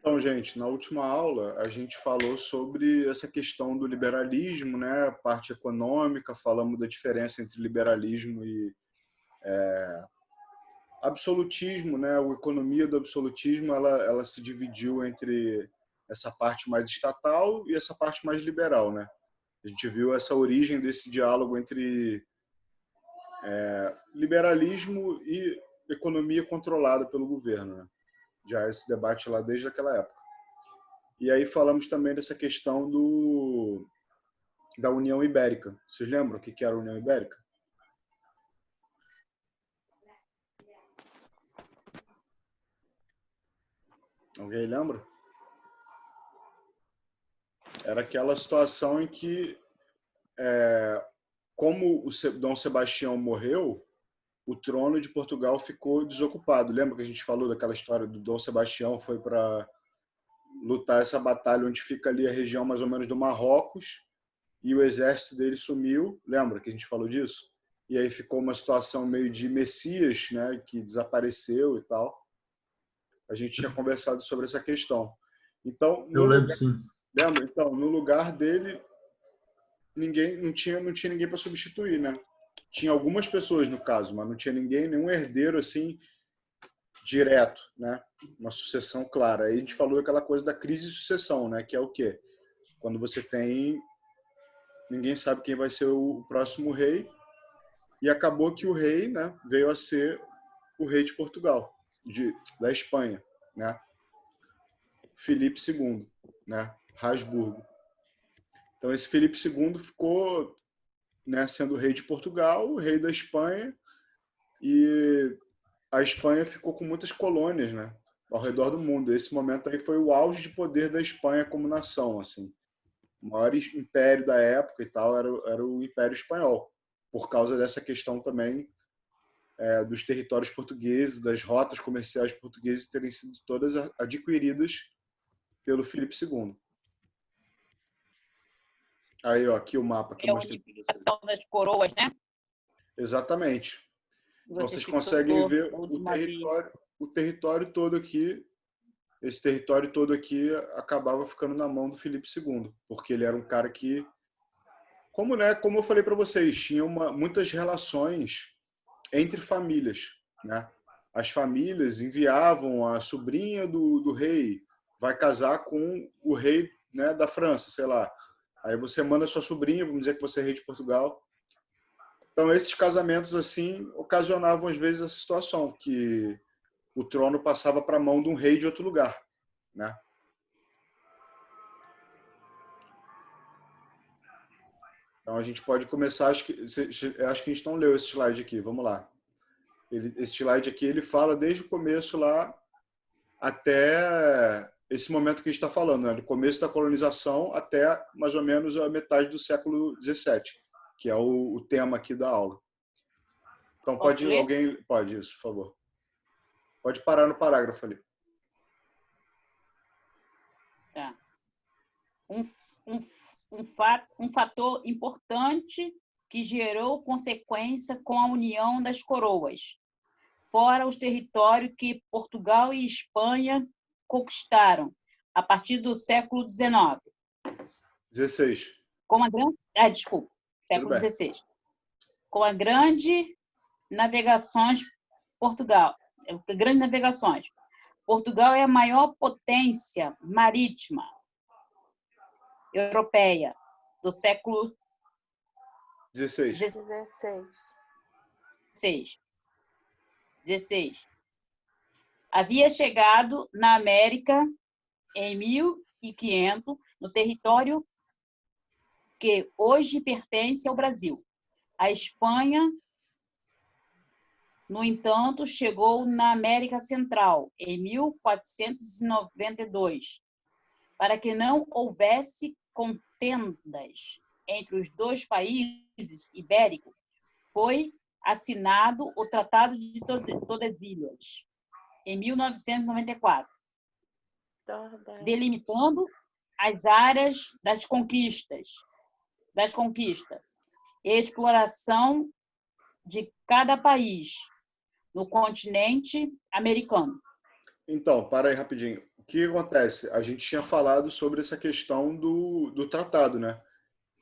Então, gente, na última aula a gente falou sobre essa questão do liberalismo, né? A parte econômica, falamos da diferença entre liberalismo e absolutismo, né? A economia do absolutismo, ela se dividiu entre essa parte mais estatal e essa parte mais liberal, né? A gente viu essa origem desse diálogo entre liberalismo e economia controlada pelo governo, né? Já esse debate lá desde aquela época. E aí falamos também dessa questão da União Ibérica. Vocês lembram o que era a União Ibérica? Alguém lembra? Era aquela situação em que, como o Dom Sebastião morreu, o trono de Portugal ficou desocupado. Lembra que a gente falou daquela história do Dom Sebastião foi para lutar essa batalha onde fica ali a região mais ou menos do Marrocos e o exército dele sumiu. Lembra que a gente falou disso? E aí ficou uma situação meio de Messias, né, que desapareceu e tal. A gente tinha conversado sobre essa questão. Então, Eu lembro, sim. lembra? Então, no lugar dele, não tinha ninguém para substituir, né? Tinha algumas pessoas no caso, mas não tinha ninguém, nenhum herdeiro assim direto, né? Uma sucessão clara. Aí a gente falou daquela coisa da crise de sucessão, né? Que é o quê? Quando você tem ninguém sabe quem vai ser o próximo rei e acabou que o rei, né, veio a ser o rei de Portugal, da Espanha, né? Filipe II, né? Habsburgo. Então esse Filipe II ficou, né, sendo rei de Portugal, rei da Espanha, e a Espanha ficou com muitas colônias, né, ao redor do mundo. Esse momento aí foi o auge de poder da Espanha como nação, assim. O maior império da época e tal era o Império Espanhol, por causa dessa questão também dos territórios portugueses, das rotas comerciais portuguesas terem sido todas adquiridas pelo Filipe II. Aí, ó, aqui o mapa que eu É a mostrei para vocês. unificação das coroas, né? Exatamente. Então, Você vocês citou conseguem ver de o território todo aqui. Esse território todo aqui acabava ficando na mão do Filipe II, porque ele era um cara que, como, né, como eu falei para vocês, tinha muitas relações entre famílias, né? As famílias enviavam a sobrinha do rei, vai casar com o rei, né, da França, sei lá. Aí você manda sua sobrinha, vamos dizer que você é rei de Portugal. Então esses casamentos assim ocasionavam às vezes essa situação que o trono passava para a mão de um rei de outro lugar, né? Então a gente pode começar, acho que a gente não leu esse slide aqui, vamos lá. Esse slide aqui ele fala desde o começo lá até esse momento que a gente está falando, né? Do começo da colonização até mais ou menos a metade do século XVII, que é o tema aqui da aula. Então Posso ler? alguém pode isso, por favor. Pode parar no parágrafo ali. Tá. Um fator importante que gerou consequência com a união das coroas, fora os territórios que Portugal e Espanha conquistaram a partir do século XIX. 16. Com a grande, desculpa, século XVI. Com a grande navegações grandes navegações. Portugal é a maior potência marítima europeia do século 16. 16. Havia chegado na América em 1500, no território que hoje pertence ao Brasil. A Espanha, no entanto, chegou na América Central em 1492. Para que não houvesse contendas entre os dois países ibéricos, foi assinado o Tratado de Tordesilhas, em 1994, delimitando as áreas das conquistas e exploração de cada país no continente americano. Então, para aí rapidinho. que acontece? A gente tinha falado sobre essa questão do tratado, né?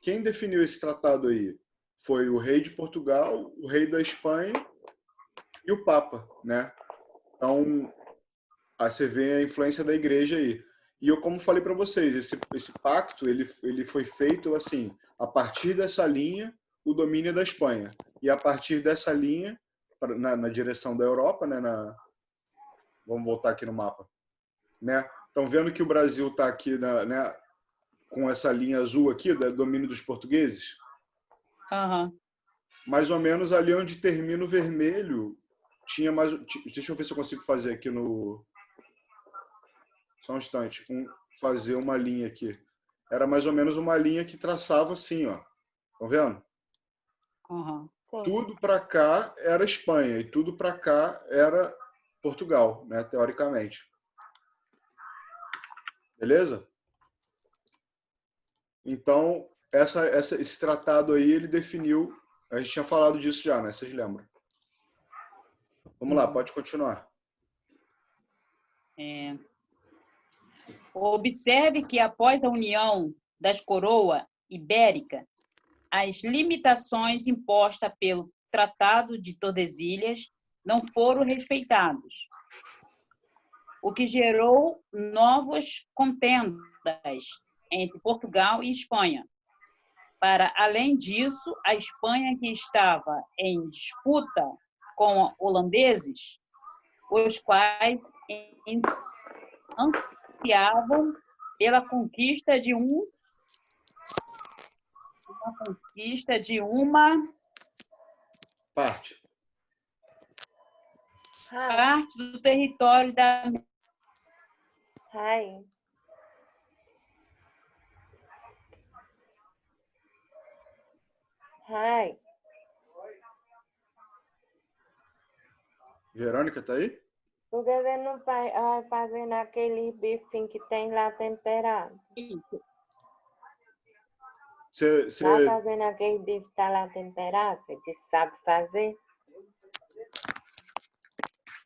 Quem definiu esse tratado aí? Foi o rei de Portugal, o rei da Espanha e o Papa, né? Então, aí você vê a influência da igreja aí. E eu, como falei para vocês, esse pacto ele foi feito assim, a partir dessa linha, o domínio é da Espanha. E a partir dessa linha, na direção da Europa, né? Vamos voltar aqui no mapa, né? Estão vendo que o Brasil está aqui, né, com essa linha azul aqui, do domínio dos portugueses? Aham. Mais ou menos ali onde termina o vermelho, tinha mais. Deixa eu ver se eu consigo fazer aqui no. Só um instante. Fazer uma linha aqui. Era mais ou menos uma linha que traçava assim, ó. Estão vendo? Aham. Sim. Tudo para cá era Espanha e tudo para cá era Portugal, né, teoricamente. Beleza? Então, esse tratado aí, ele definiu. A gente tinha falado disso já, né? Vocês lembram? Vamos lá, pode continuar. Observe que após a união das coroas ibérica, as limitações impostas pelo Tratado de Tordesilhas não foram respeitadas, o que gerou novas contendas entre Portugal e Espanha. Para além disso, a Espanha, que estava em disputa com holandeses, os quais ansiavam pela conquista de uma Parte. parte do território da Hi. Hi. Verônica, tá aí? Por que você não vai fazendo aquele bifinho que tem lá temperado? Você, Vai fazendo aquele bife que tá lá temperado? Você disse que sabe fazer?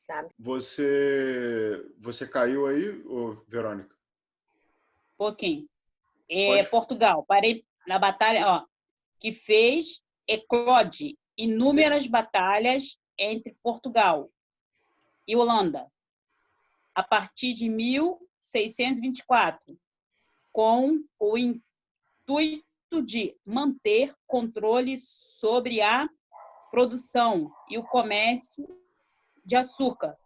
Sabe? você caiu aí, ô, Verônica? pouquinho. Pode- Portugal, parei na batalha, ó, que fez eclode inúmeras batalhas entre Portugal e Holanda, a partir de 1624, com o intuito de manter controle sobre a produção e o comércio de açúcar,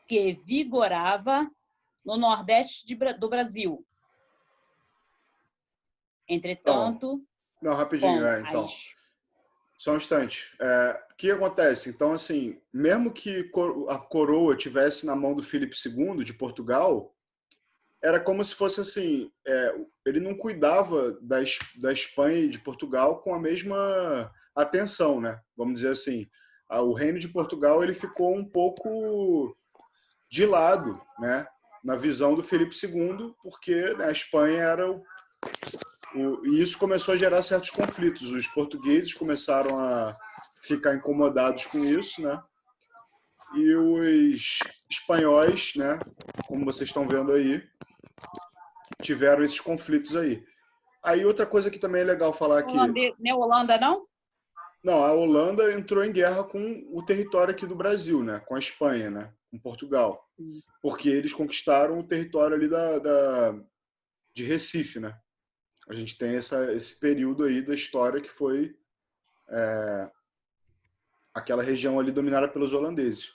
que vigorava no Nordeste do Brasil. Entretanto, Não, rapidinho, com então. as... Só um instante. O que acontece? Então, assim, mesmo que a coroa tivesse na mão do Filipe II de Portugal, era como se fosse assim, ele não cuidava da Espanha e de Portugal com a mesma atenção, né? Vamos dizer assim, o reino de Portugal ele ficou um pouco de lado, né? Na visão do Filipe II, porque, né, a Espanha era e isso começou a gerar certos conflitos. Os portugueses começaram a ficar incomodados com isso, né? E os espanhóis, né, como vocês estão vendo aí, tiveram esses conflitos aí. Aí outra coisa que também é legal falar aqui. Não é Holanda, não? Não, a Holanda entrou em guerra com o território aqui do Brasil, né? Com a Espanha, né? Com Portugal. Porque eles conquistaram o território ali de Recife, né? A gente tem esse período aí da história que foi aquela região ali dominada pelos holandeses.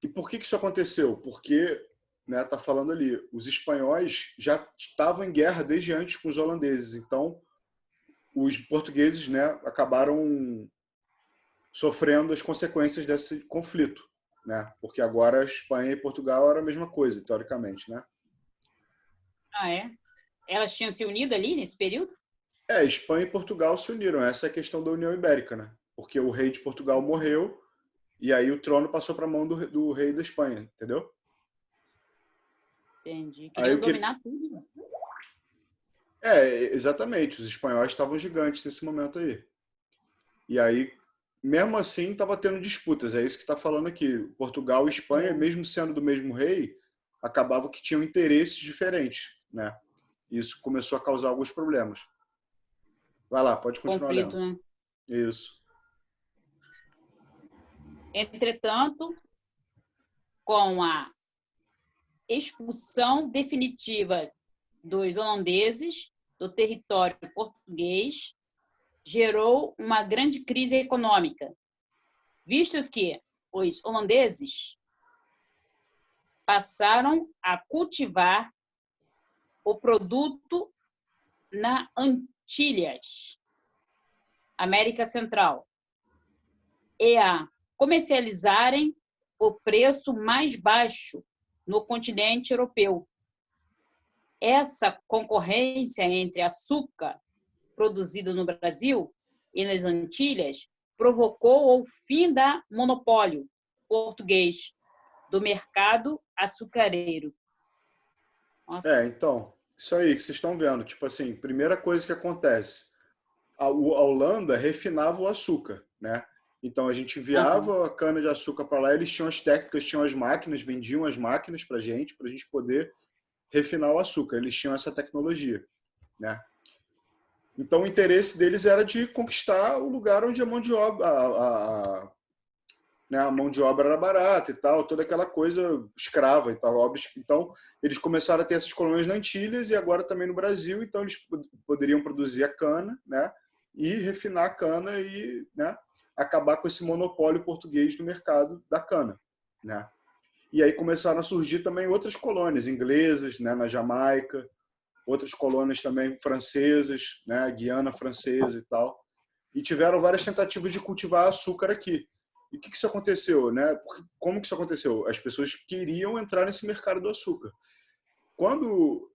E por que isso aconteceu? Porque, né, tá falando ali, os espanhóis já estavam em guerra desde antes com os holandeses. Então, os portugueses, né, acabaram sofrendo as consequências desse conflito, né? Porque agora a Espanha e Portugal eram a mesma coisa, teoricamente, né? Ah, é? Elas tinham se unido ali nesse período? Espanha e Portugal se uniram. Essa é a questão da União Ibérica, né? Porque o rei de Portugal morreu e aí o trono passou para a mão do rei da Espanha, entendeu? Entendi. Queriam Aí, dominar tudo. exatamente. Os espanhóis estavam gigantes nesse momento aí. E aí mesmo assim estava tendo disputas. É isso que está falando aqui. Portugal e Espanha, É. mesmo sendo do mesmo rei, acabava que tinham interesses diferentes, né? Isso começou a causar alguns problemas. Vai lá, pode continuar Conflito, lendo. né? Isso. Entretanto, com a expulsão definitiva dos holandeses do território português, gerou uma grande crise econômica, visto que os holandeses passaram a cultivar o produto na Antilhas, América Central, e a comercializarem o preço mais baixo no continente europeu. Essa concorrência entre açúcar produzido no Brasil e nas Antilhas provocou o fim da monopólio português do mercado açucareiro. Nossa. Então, isso aí que vocês estão vendo. Tipo assim, primeira coisa que acontece, a Holanda refinava o açúcar, né? Então a gente enviava a cana de açúcar para lá, eles tinham as técnicas, tinham as máquinas, vendiam as máquinas para a gente poder refinar o açúcar. Eles tinham essa tecnologia, né? Então o interesse deles era de conquistar o lugar onde a mão de obra, né, a mão de obra era barata e tal, toda aquela coisa escrava e tal. Então eles começaram a ter essas colônias na Antilhas e agora também no Brasil. Então eles poderiam produzir a cana, né? E refinar a cana e, né, acabar com esse monopólio português no mercado da cana, né? E aí começaram a surgir também outras colônias inglesas, né, na Jamaica, outras colônias também francesas, né, a Guiana francesa e tal. E tiveram várias tentativas de cultivar açúcar aqui. E o que isso aconteceu, né? Como que isso aconteceu? As pessoas queriam entrar nesse mercado do açúcar. Quando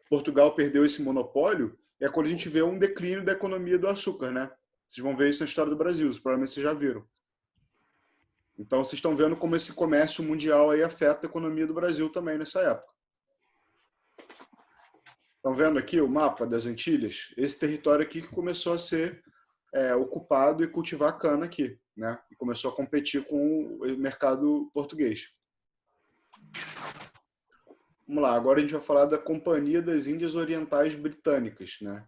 Portugal perdeu esse monopólio, é quando a gente vê um declínio da economia do açúcar, né? Vocês vão ver isso na história do Brasil, provavelmente vocês já viram. Então vocês estão vendo como esse comércio mundial aí afeta a economia do Brasil também nessa época. Estão vendo aqui o mapa das Antilhas? Esse território aqui que começou a ser ocupado e cultivar cana aqui, né? E começou a competir com o mercado português. Vamos lá, agora a gente vai falar da Companhia das Índias Orientais Britânicas, né?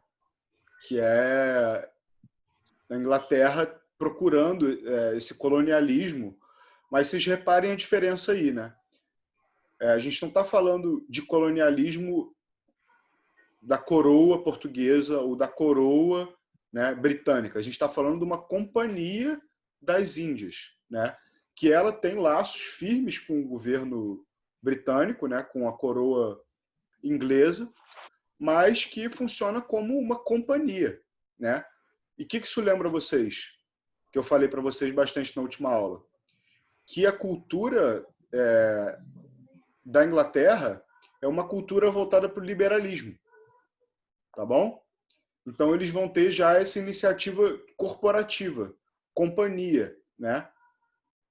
Que é a Inglaterra procurando esse colonialismo, mas vocês reparem a diferença aí, né? A gente não está falando de colonialismo da coroa portuguesa ou da coroa, né, britânica. A gente está falando de uma companhia das Índias, né, que ela tem laços firmes com o governo britânico, né, com a coroa inglesa, mas que funciona como uma companhia, né? E o que isso lembra vocês? Que eu falei para vocês bastante na última aula, que a cultura da Inglaterra é uma cultura voltada para o liberalismo, tá bom? Então eles vão ter já essa iniciativa corporativa, companhia, né?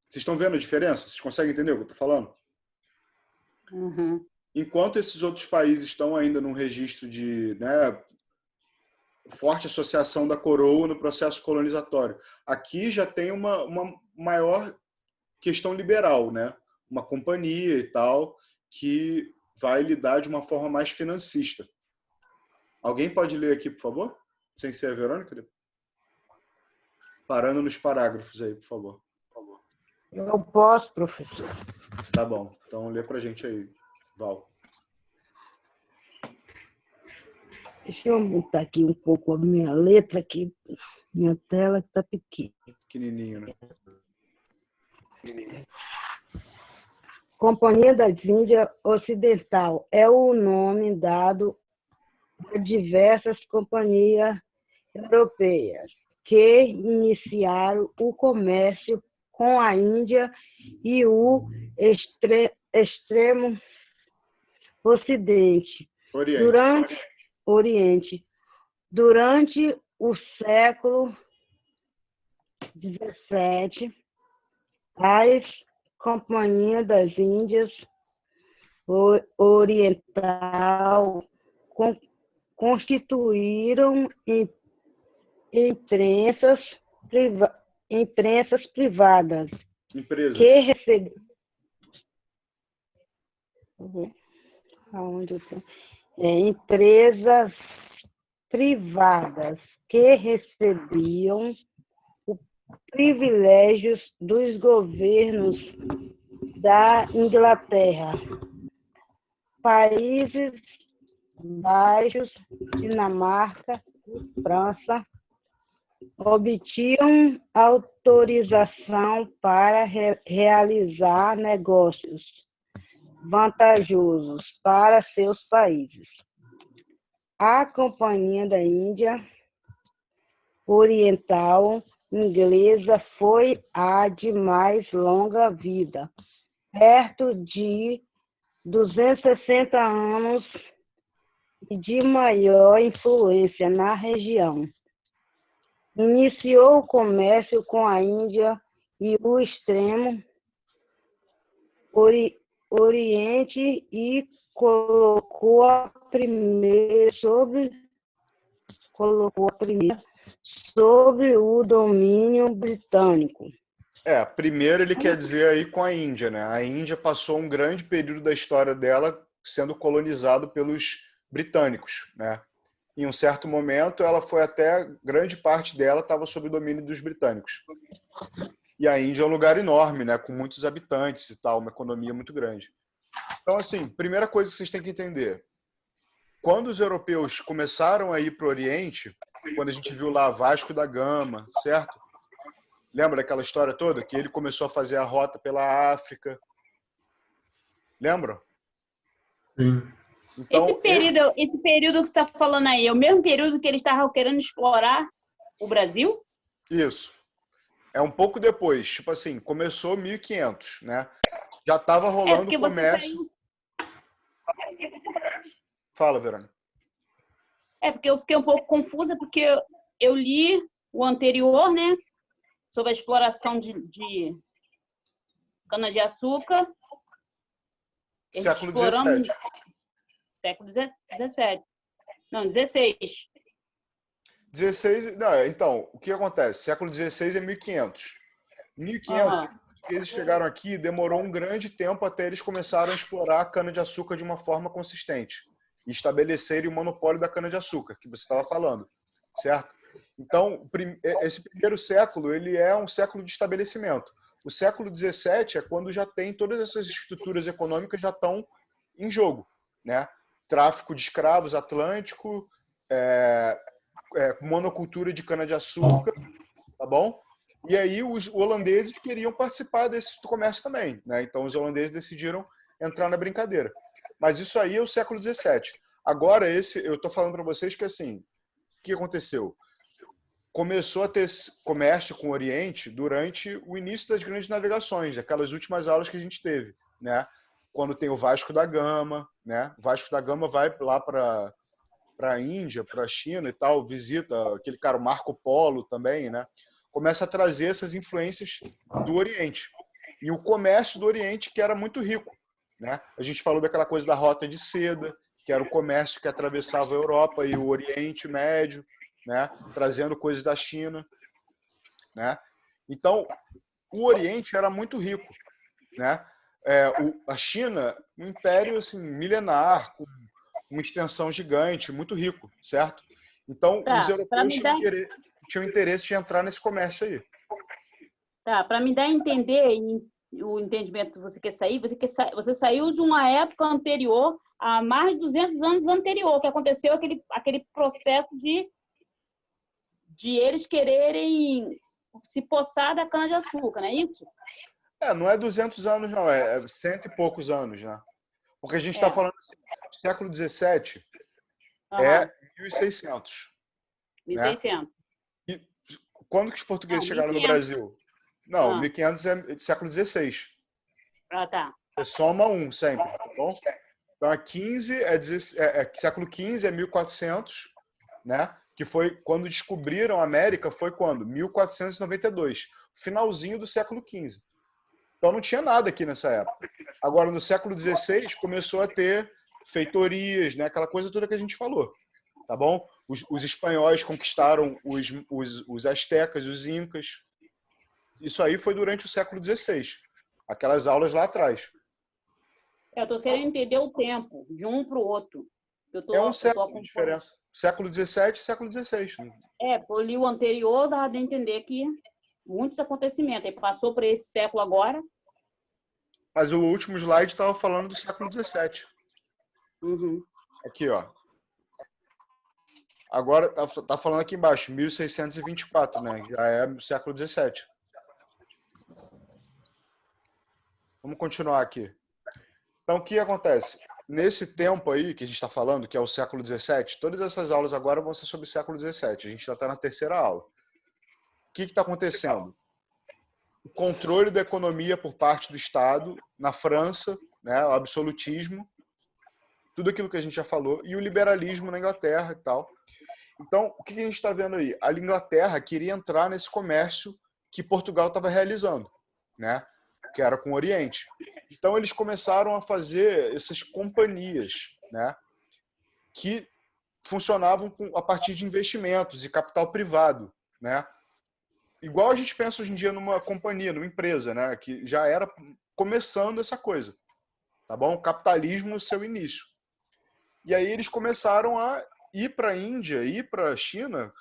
Vocês estão vendo a diferença? Vocês conseguem entender o que eu estou falando? Uhum. Enquanto esses outros países estão ainda num registro de, né, forte associação da coroa no processo colonizatório, aqui já tem uma maior questão liberal, né? Uma companhia e tal, que vai lidar de uma forma mais financista. Alguém pode ler aqui, por favor? Sem ser a Verônica? Parando nos parágrafos aí, por favor. Eu posso, professor. Tá bom. Então lê pra gente aí, Val. Deixa eu aumentar aqui um pouco a minha letra aqui. Minha tela está pequena. Pequenininho, né? Companhia das Índias Ocidental é o nome dado a diversas companhias europeias que iniciaram o comércio com a Índia e o extremo Ocidente. Durante o século XVII, as companhias das Índias Oriental constituíram empresas empresas privadas Empresas. que recebiam. Aonde eu tô? Empresas privadas que recebiam privilégios dos governos da Inglaterra, Países Baixos, Dinamarca e França obtinham autorização para realizar negócios vantajosos para seus países. A Companhia da Índia Oriental Inglesa foi a de mais longa vida, perto de 260 anos e de maior influência na região. Iniciou o comércio com a Índia e o extremo Oriente e colocou a primeira sobre o domínio britânico. Primeiro ele quer dizer aí com a Índia, né? A Índia passou um grande período da história dela sendo colonizado pelos britânicos, né? Em um certo momento, ela foi até grande parte dela estava sob o domínio dos britânicos. E a Índia é um lugar enorme, né? Com muitos habitantes e tal, uma economia muito grande. Então, assim, primeira coisa que vocês têm que entender: quando os europeus começaram a ir para o Oriente, quando a gente viu lá Vasco da Gama, certo? Lembra daquela história toda? Que ele começou a fazer a rota pela África. Lembram? Sim. Então, esse período que você está falando aí é o mesmo período que eles estavam querendo explorar o Brasil? Isso. É um pouco depois. Tipo assim, começou 1500, né? Já estava rolando o comércio. Fala, Verônica. Porque eu fiquei um pouco confusa, porque eu li o anterior, né? Sobre a exploração de cana-de-açúcar. Século XVII. Século XVII. Não, 16. 16, não, então, o que acontece? Século XVI é 1500. 1500, eles chegaram aqui, demorou um grande tempo até eles começaram a explorar a cana-de-açúcar de uma forma consistente e estabelecerem o monopólio da cana-de-açúcar, que você estava falando, certo? Então, esse primeiro século, ele é um século de estabelecimento. O século XVII é quando já tem todas essas estruturas econômicas já estão em jogo, né? Tráfico de escravos atlântico, monocultura de cana-de-açúcar, tá bom? E aí os holandeses queriam participar desse comércio também, né? Então os holandeses decidiram entrar na brincadeira. Mas isso aí é o século XVII. Agora, eu estou falando para vocês que, assim, o que aconteceu? Começou a ter comércio com o Oriente durante o início das grandes navegações, aquelas últimas aulas que a gente teve, né? Quando tem o Vasco da Gama, né? O Vasco da Gama vai lá para a Índia, para a China e tal, visita aquele cara Marco Polo também, né? Começa a trazer essas influências do Oriente. E o comércio do Oriente, que era muito rico, né? A gente falou daquela coisa da rota de seda, que era o comércio que atravessava a Europa e o Oriente Médio, né? Trazendo coisas da China, né? Então, o Oriente era muito rico, né? A China, um império assim, milenar, com uma extensão gigante, muito rico, certo? Então, os europeus tinham interesse de entrar nesse comércio aí. Para me dar a entender o entendimento que você quer sair, você saiu de uma época anterior, a mais de 200 anos anterior, que aconteceu aquele processo de eles quererem se poçar da cana-de-açúcar, não é isso? Não é 200 anos, não, é cento e poucos anos, né? Porque a gente está falando assim, século XVII é 1600. 1600. Né? E quando que os portugueses chegaram no Brasil? Não, 1500 é século XVI. Tá. Você soma um sempre, tá bom? Então, a 15 século XV é 1400, né? Que foi quando descobriram a América, foi quando? 1492, finalzinho do século XV. Então não tinha nada aqui nessa época. Agora, no século XVI, começou a ter feitorias, né? Aquela coisa toda que a gente falou, tá bom? Os espanhóis conquistaram os astecas, os incas, Isso aí foi durante o século XVI. Aquelas aulas lá atrás. Eu estou querendo entender o tempo de um para o outro. É um século de diferença. Século XVII e século XVI. Eu li o anterior, dá de entender que muitos acontecimentos. Aí passou para esse século agora. Mas o último slide estava falando do século XVII. Uhum. Aqui, ó. Agora tá falando aqui embaixo, 1624, né? Já é o século XVII. Vamos continuar aqui. Então, o que acontece? Nesse tempo aí que a gente está falando, que é o século XVII, todas essas aulas agora vão ser sobre o século XVII. A gente já está na terceira aula. O que está acontecendo? O controle da economia por parte do Estado na França, né, o absolutismo, tudo aquilo que a gente já falou, e o liberalismo na Inglaterra e tal. Então, o que a gente está vendo aí? A Inglaterra queria entrar nesse comércio que Portugal estava realizando, né? Que era com o Oriente. Então, eles começaram a fazer essas companhias, né? Que funcionavam a partir de investimentos e capital privado, né? Igual a gente pensa hoje em dia numa companhia, numa empresa, né? Que já era começando essa coisa, tá bom? Capitalismo no seu início. E aí eles começaram a ir para a Índia, ir para a China,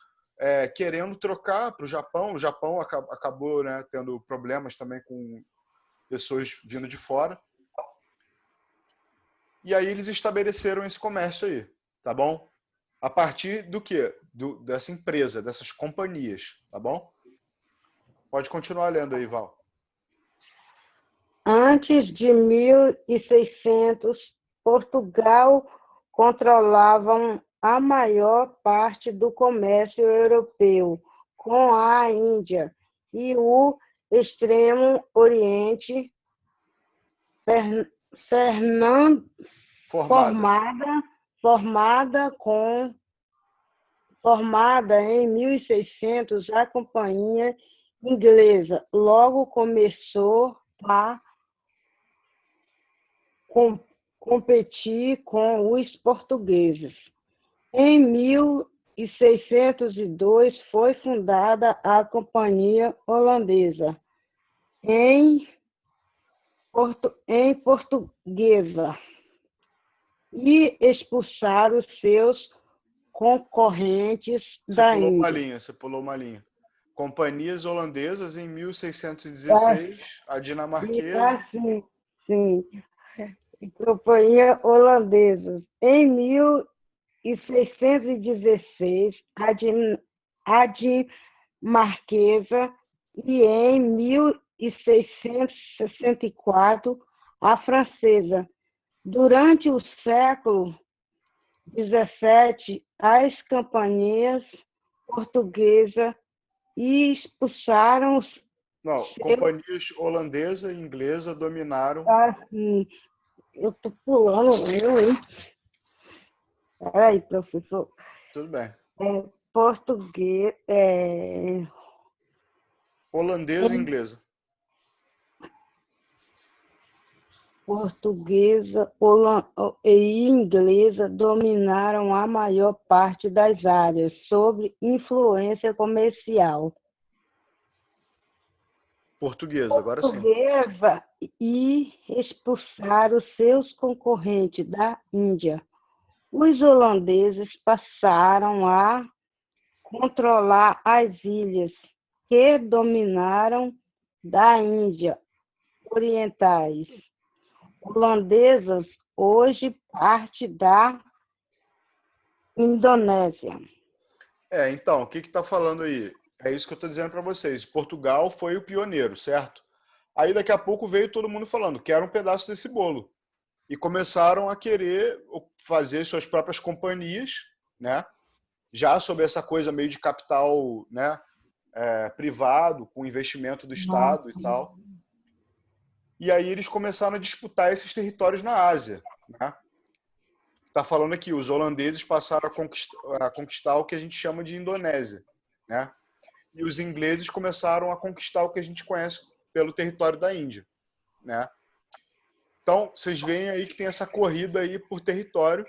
querendo trocar para o Japão. O Japão acabou, né, tendo problemas também com pessoas vindo de fora. E aí eles estabeleceram esse comércio aí, tá bom? A partir do quê? Dessa empresa, dessas companhias, tá bom? Pode continuar lendo aí, Val. Antes de 1600, Portugal controlava a maior parte do comércio europeu com a Índia e o Extremo Oriente, formada em 1600, a Companhia Inglesa logo começou a competir com os portugueses. Em 1602 foi fundada a Companhia Holandesa, em Portuguesa, e expulsaram seus concorrentes da Índia. Você pulou uma linha. Companhias holandesas em 1616, a dinamarquesa. Sim. Companhia holandesa. Em 1616, a dinamarquesa, e em 1664, a francesa. Durante o século XVII, as companhias portuguesas expulsaram companhias holandesa e inglesa dominaram. Assim, eu tô pulando, hein? Peraí, professor. Tudo bem. Português. Holandesa e inglesa. Portuguesa e inglesa dominaram a maior parte das áreas sob influência comercial. Portuguesa, agora sim. Portuguesa e expulsaram seus concorrentes da Índia. Os holandeses passaram a controlar as ilhas que dominaram da Índia orientais. Holandesas, hoje parte da Indonésia. Então, o que está falando aí? É isso que eu estou dizendo para vocês. Portugal foi o pioneiro, certo? Aí daqui a pouco veio todo mundo falando, quero um pedaço desse bolo. E começaram a querer fazer suas próprias companhias, né? Já sobre essa coisa meio de capital, né? Privado, com investimento do Estado e tal. E aí eles começaram a disputar esses territórios na Ásia, né? Tá falando aqui, os holandeses passaram a conquistar o que a gente chama de Indonésia, né? E os ingleses começaram a conquistar o que a gente conhece pelo território da Índia, né? Então, vocês veem aí que tem essa corrida aí por território,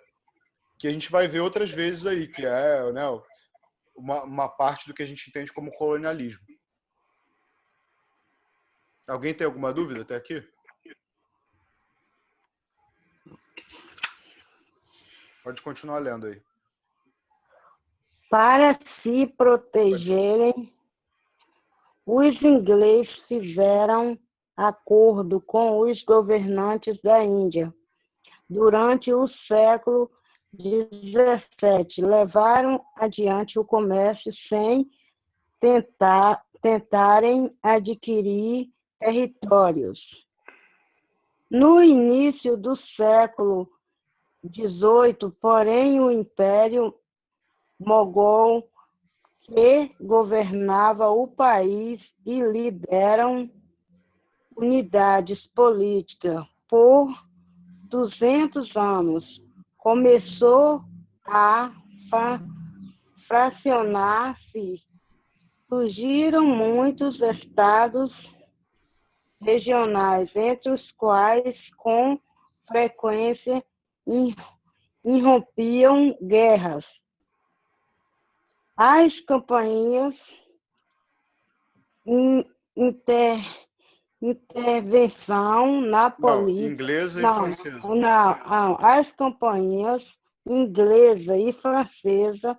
que a gente vai ver outras vezes aí, que é, né, uma parte do que a gente entende como colonialismo. Alguém tem alguma dúvida até aqui? Pode continuar lendo aí. Para se protegerem, os ingleses fizeram acordo com os governantes da Índia. Durante o século XVII, levaram adiante o comércio sem tentarem adquirir territórios. No início do século XVIII, porém, o Império Mogol, que governava o país e lideram unidades políticas por 200 anos, começou a fracionar-se. Surgiram muitos estados regionais, entre os quais, com frequência, irrompiam guerras. As campanhas intervenção na política. Inglesa e francesa. As companhias inglesa e francesa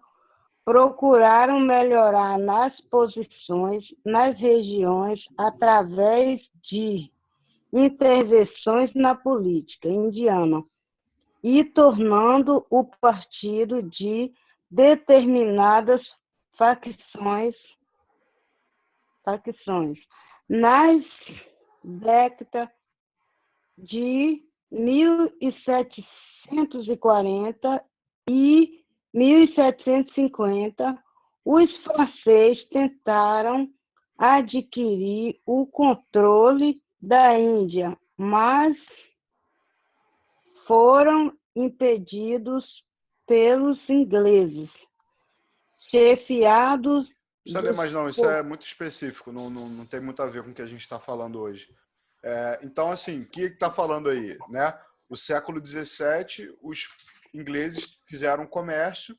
procuraram melhorar nas posições nas regiões através de intervenções na política indiana e tornando o partido de determinadas facções. Nas décadas de 1740 e 1750, os franceses tentaram adquirir o controle da Índia, mas foram impedidos pelos ingleses, chefiados. Não precisa ler mais não, isso é muito específico, não tem muito a ver com o que a gente está falando hoje. Então, assim, o que está falando aí? Né? O século XVII, os ingleses fizeram comércio,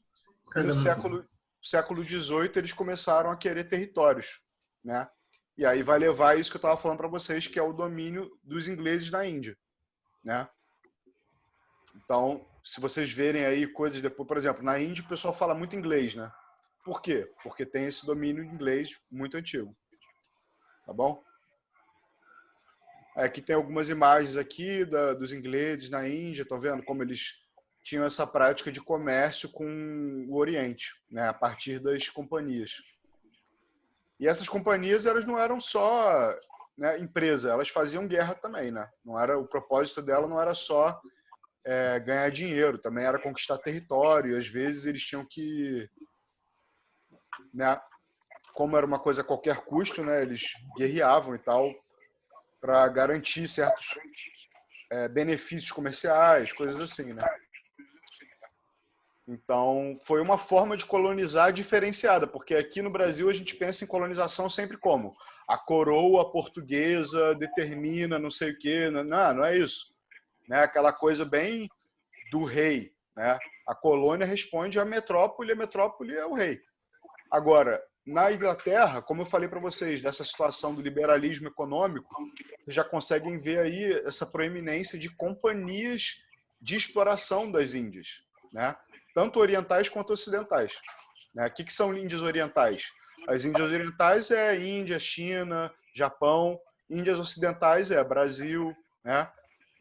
e no século XVIII eles começaram a querer territórios. Né? E aí vai levar isso que eu estava falando para vocês, que é o domínio dos ingleses na Índia. Né? Então, se vocês verem aí coisas depois, por exemplo, na Índia o pessoal fala muito inglês, né? Por quê? Porque tem esse domínio inglês muito antigo. Tá bom? Aqui tem algumas imagens aqui dos ingleses na Índia, estão vendo como eles tinham essa prática de comércio com o Oriente, né? A partir das companhias. E essas companhias, elas não eram só, né, empresa, elas faziam guerra também, né? Não era, o propósito dela não era só ganhar dinheiro, também era conquistar território, e às vezes eles tinham que, né, como era uma coisa a qualquer custo, né, eles guerreavam e tal para garantir certos benefícios comerciais, coisas assim, né? Então, foi uma forma de colonizar diferenciada, porque aqui no Brasil a gente pensa em colonização sempre como a coroa portuguesa determina não sei o quê, não é isso. Né? Aquela coisa bem do rei, né? A colônia responde à metrópole, a metrópole é o rei. Agora, na Inglaterra, como eu falei para vocês, dessa situação do liberalismo econômico, vocês já conseguem ver aí essa proeminência de companhias de exploração das Índias, né? Tanto orientais quanto ocidentais. Né? O que são Índias orientais? As Índias orientais é Índia, China, Japão. Índias ocidentais é Brasil, né?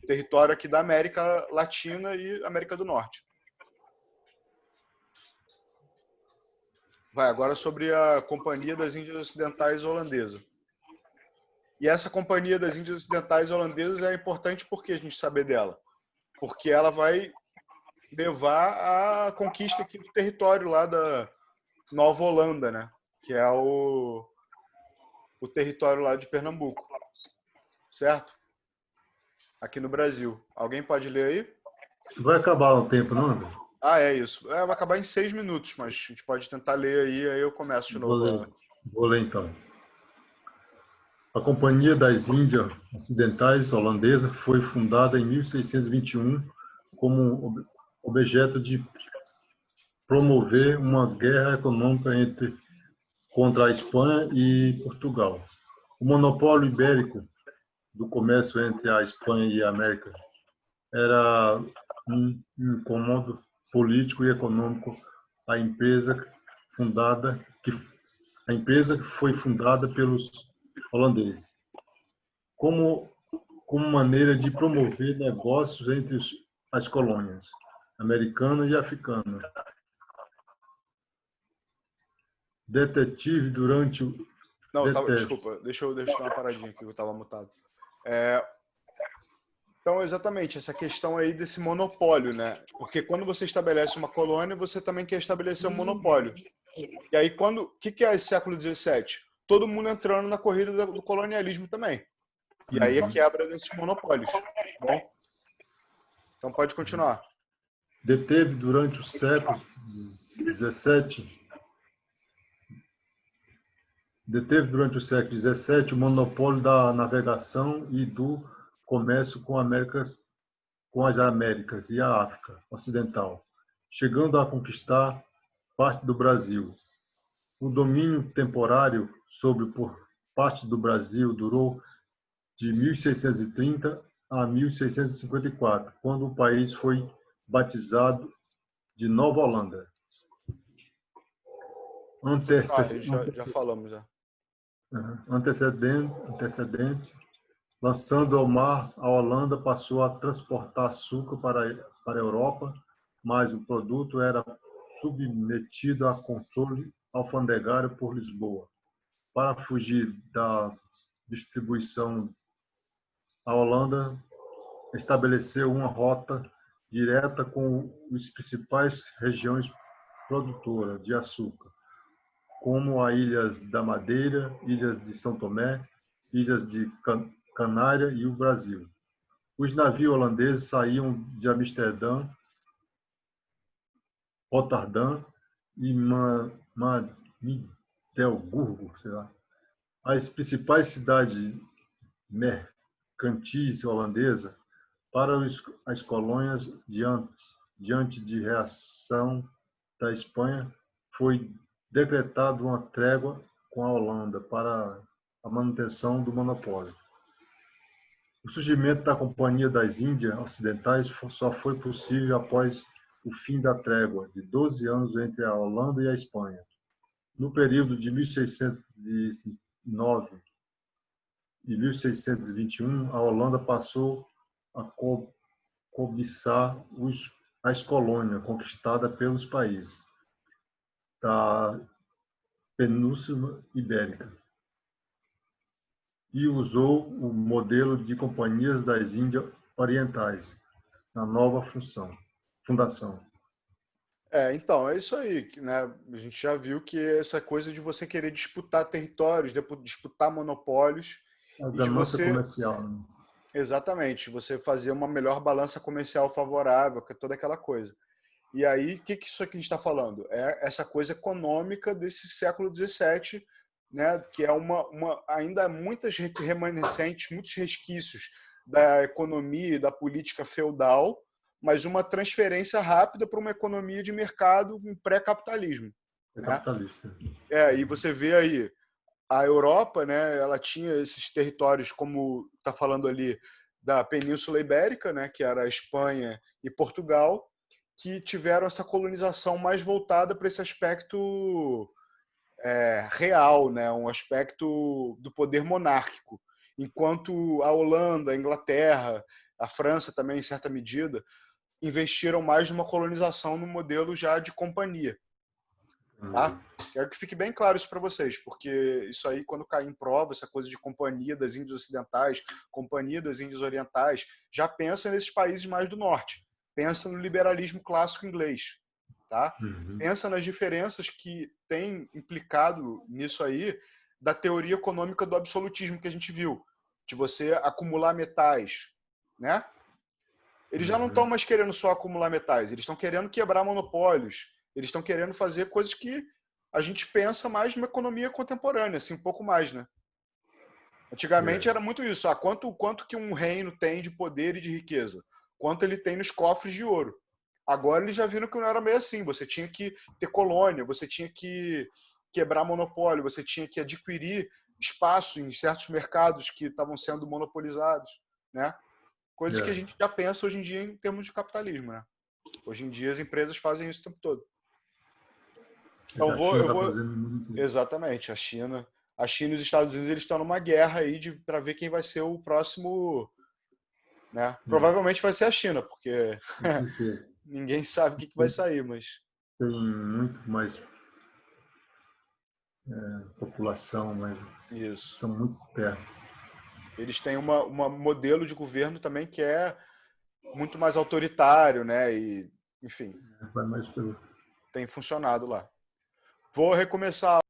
Território aqui da América Latina e América do Norte. Vai agora sobre a Companhia das Índias Ocidentais Holandesa. E essa Companhia das Índias Ocidentais Holandesas é importante porque a gente saber dela. Porque ela vai levar à conquista aqui do território lá da Nova Holanda, né? Que é o território lá de Pernambuco. Certo? Aqui no Brasil. Alguém pode ler aí? Vai acabar o tempo, não, André? É isso. Vai acabar em 6 minutos, mas a gente pode tentar ler aí eu começo de novo. Vou ler então. A Companhia das Índias Ocidentais Holandesa foi fundada em 1621 como objeto de promover uma guerra econômica contra a Espanha e Portugal. O monopólio ibérico do comércio entre a Espanha e a América era um incômodo político e econômico. A empresa a empresa que foi fundada pelos holandeses, como maneira de promover negócios entre as colônias americana e africana. Detetive durante o... Não, desculpa, deixa eu dar uma paradinha aqui, eu estava mutado. Então, exatamente, essa questão aí desse monopólio, né? Porque quando você estabelece uma colônia, você também quer estabelecer um monopólio. E aí, o que é esse século XVII? Todo mundo entrando na corrida do colonialismo também. E aí a quebra desses monopólios. Bom? Então, pode continuar. Deteve durante o século XVII o monopólio da navegação e do comércio com as Américas e a África Ocidental, chegando a conquistar parte do Brasil. O domínio temporário por parte do Brasil durou de 1630 a 1654, quando o país foi batizado de Nova Holanda. Já falamos, já. Antecedente, lançando ao mar, a Holanda passou a transportar açúcar para a Europa, mas o produto era submetido a controle alfandegário por Lisboa. Para fugir da distribuição, a Holanda estabeleceu uma rota direta com as principais regiões produtoras de açúcar, como as Ilhas da Madeira, Ilhas de São Tomé, Ilhas de Canária e o Brasil. Os navios holandeses saíam de Amsterdã, Roterdã e Middelburgo, as principais cidades mercantis holandesas, para as colônias diante de reação da Espanha, foi decretada uma trégua com a Holanda para a manutenção do monopólio. O surgimento da Companhia das Índias Ocidentais só foi possível após o fim da trégua de 12 anos entre a Holanda e a Espanha. No período de 1609 e 1621, a Holanda passou a cobiçar as colônias conquistadas pelos países da Península Ibérica e usou o modelo de Companhias das Índias Orientais na nova fundação. Então, é isso aí, né? A gente já viu que essa coisa de você querer disputar territórios, disputar monopólios, A e de ganância você... comercial. Né? Exatamente, você fazer uma melhor balança comercial favorável, toda aquela coisa. E aí, o que isso aqui a gente está falando? É essa coisa econômica desse século XVII, né? Que é ainda muitas remanescentes, muitos resquícios da economia e da política feudal, mas uma transferência rápida para uma economia de mercado em pré-capitalismo. É capitalista. E você vê aí, a Europa, né, ela tinha esses territórios, como está falando ali, da Península Ibérica, né, que era a Espanha e Portugal, que tiveram essa colonização mais voltada para esse aspecto real, né, um aspecto do poder monárquico. Enquanto a Holanda, a Inglaterra, a França também, em certa medida, investiram mais numa colonização no modelo já de companhia. Tá? Quero que fique bem claro isso para vocês, porque isso aí, quando cair em prova, essa coisa de Companhia das Índias Ocidentais, Companhia das Índias Orientais, já pensa nesses países mais do norte. Pensa no liberalismo clássico inglês. Tá? Pensa nas diferenças que tem implicado nisso aí da teoria econômica do absolutismo que a gente viu, de você acumular metais. Né? Eles já não estão mais querendo só acumular metais, eles estão querendo quebrar monopólios, eles estão querendo fazer coisas que a gente pensa mais numa economia contemporânea, assim, um pouco mais, né? Antigamente era muito isso, quanto que um reino tem de poder e de riqueza, quanto ele tem nos cofres de ouro. Agora eles já viram que não era meio assim, você tinha que ter colônia, você tinha que quebrar monopólio, você tinha que adquirir espaço em certos mercados que estavam sendo monopolizados, né? Coisas que a gente já pensa hoje em dia em termos de capitalismo, né? Hoje em dia as empresas fazem isso o tempo todo. Então exatamente, a China e os Estados Unidos, eles estão numa guerra aí para ver quem vai ser o próximo, né? Provavelmente vai ser a China, porque ninguém sabe o que vai sair, mas tem muito mais população, mas isso. são muito perto. Eles têm uma modelo de governo também que é muito mais autoritário, né? E, enfim, Vai mais pelo... tem funcionado lá. Vou recomeçar